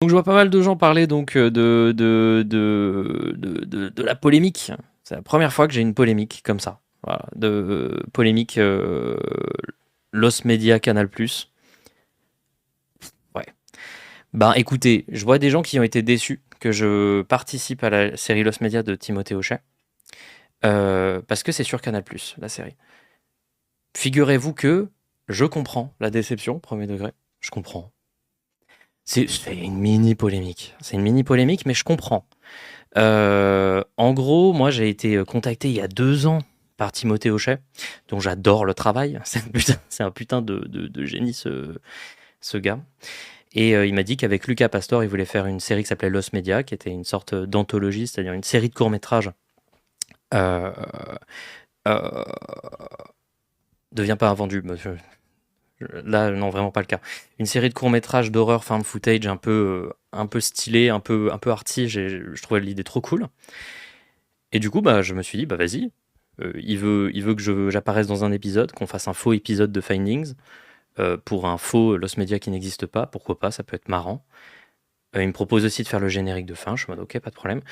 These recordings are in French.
Donc je vois pas mal de gens parler donc de la polémique. C'est la première fois que j'ai une polémique comme ça. Voilà, de polémique Los Media Canal+. Ouais. Ben écoutez, je vois des gens qui ont été déçus que je participe à la série Los Media de Timothée Hochet. Parce que c'est sur Canal+, la série. Figurez-vous que je comprends la déception, premier degré. Je comprends. C'est une mini polémique. C'est une mini polémique, mais je comprends. En gros, moi, j'ai été contacté il y a 2 ans par Timothée Hochet, dont j'adore le travail. C'est un putain de génie, ce gars. Et il m'a dit qu'avec Lucas Pastor, il voulait faire une série qui s'appelait Los Media, qui était une sorte d'anthologie, c'est-à-dire une série de courts-métrages. Euh, euh, Deviens pas invendu, monsieur. Là, non, vraiment pas le cas. Une série de courts-métrages d'horreur found footage un peu stylé, un peu arty. Je trouvais l'idée trop cool. Et du coup, bah, je me suis dit, bah vas-y. Il veut que j'apparaisse dans un épisode, qu'on fasse un faux épisode de Findings pour un faux Lost Media qui n'existe pas. Pourquoi pas, ça peut être marrant. Il me propose aussi de faire le générique de fin. Je suis en mode, ok, pas de problème.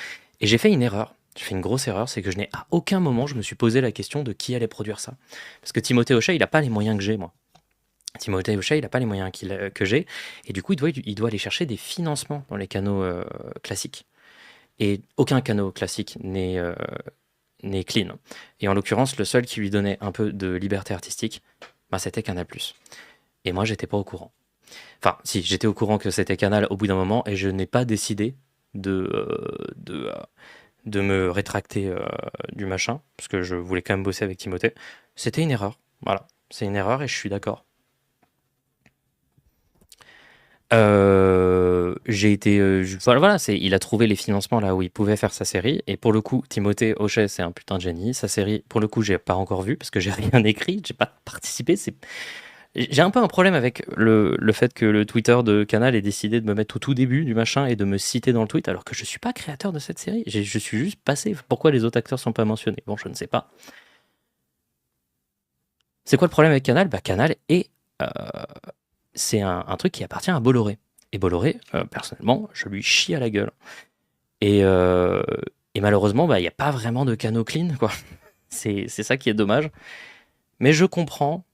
Et j'ai fait une erreur. J'ai fait une grosse erreur, c'est que je n'ai à aucun moment je me suis posé la question de qui allait produire ça. Parce que Timothée Hochet, il n'a pas les moyens que j'ai, moi. Timothée Hochet, il n'a pas les moyens que j'ai. Et du coup, il doit aller chercher des financements dans les canaux classiques. Et aucun canal classique n'est clean. Et en l'occurrence, le seul qui lui donnait un peu de liberté artistique, bah, c'était Canal+. Et moi, j'étais pas au courant. Enfin, si, j'étais au courant que c'était Canal au bout d'un moment, et je n'ai pas décidé de, euh, de, euh, de me rétracter du machin, parce que je voulais quand même bosser avec Timothée. C'était une erreur. Voilà. C'est une erreur et je suis d'accord. J'ai été, voilà, il a trouvé les financements là où il pouvait faire sa série. Et pour le coup, Timothée Hochet, c'est un putain de génie. Sa série, pour le coup, j'ai pas encore vu parce que j'ai rien écrit, j'ai pas participé. J'ai un peu un problème avec le fait que le Twitter de Canal ait décidé de me mettre au tout début du machin et de me citer dans le tweet alors que je suis pas créateur de cette série. Je suis juste passé. Pourquoi les autres acteurs sont pas mentionnés? Bon, je ne sais pas. C'est quoi le problème avec Canal? Bah, Canal est euh, c'est un truc qui appartient à Bolloré. Et Bolloré, personnellement, je lui chie à la gueule. Et, euh, et malheureusement, bah, il n'y a pas vraiment de canaux clean, quoi. C'est ça qui est dommage. Mais je comprends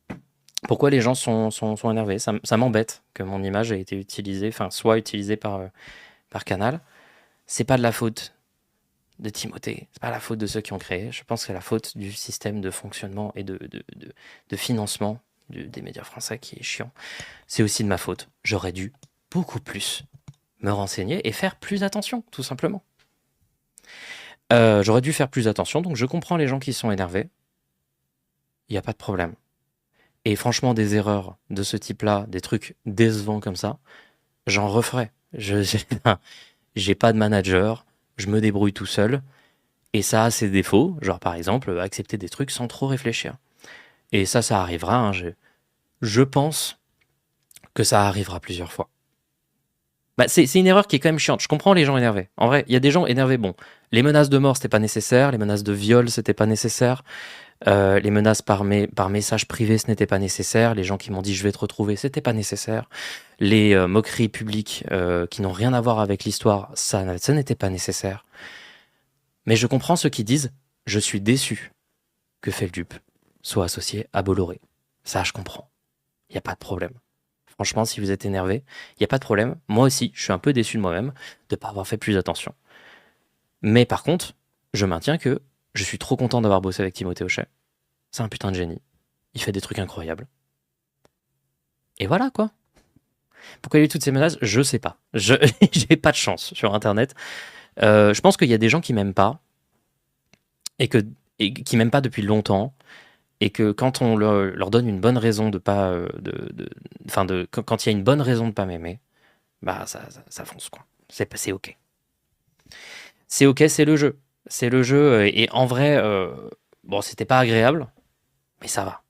pourquoi les gens sont énervés. Ça m'embête que mon image ait été utilisée, enfin, soit utilisée par Canal. C'est pas de la faute de Timothée, c'est pas la faute de ceux qui ont créé. Je pense que c'est la faute du système de fonctionnement et de financement des médias français qui est chiant. C'est aussi de ma faute. J'aurais dû beaucoup plus me renseigner et faire plus attention, tout simplement. J'aurais dû faire plus attention, donc je comprends les gens qui sont énervés. Il n'y a pas de problème. Et franchement, des erreurs de ce type-là, des trucs décevants comme ça, j'en referai. J'ai pas de manager, je me débrouille tout seul, et ça a ses défauts, genre par exemple accepter des trucs sans trop réfléchir. Et ça arrivera. Hein, je pense que ça arrivera plusieurs fois. Bah, c'est une erreur qui est quand même chiante. Je comprends les gens énervés. En vrai, il y a des gens énervés. Bon, les menaces de mort, c'était pas nécessaire. Les menaces de viol, c'était pas nécessaire. Les menaces par message privé, ce n'était pas nécessaire. Les gens qui m'ont dit je vais te retrouver, c'était pas nécessaire. Les moqueries publiques qui n'ont rien à voir avec l'histoire, ça n'était pas nécessaire. Mais je comprends ceux qui disent je suis déçu que Feldup soit associé à Bolloré. Ça, je comprends. Il n'y a pas de problème. Franchement, si vous êtes énervé, il n'y a pas de problème. Moi aussi, je suis un peu déçu de moi-même de ne pas avoir fait plus attention. Mais par contre, je maintiens que je suis trop content d'avoir bossé avec Timothée Hochet. C'est un putain de génie. Il fait des trucs incroyables. Et voilà quoi. Pourquoi il y a eu toutes ces menaces? Je sais pas. J'ai pas de chance sur Internet. Je pense qu'il y a des gens qui m'aiment pas et qui m'aiment pas depuis longtemps et que quand on leur donne une bonne raison de pas enfin quand il y a une bonne raison de pas m'aimer, bah ça fonce quoi. C'est ok. C'est ok, c'est le jeu. C'est le jeu et en vrai bon c'était pas agréable mais ça va.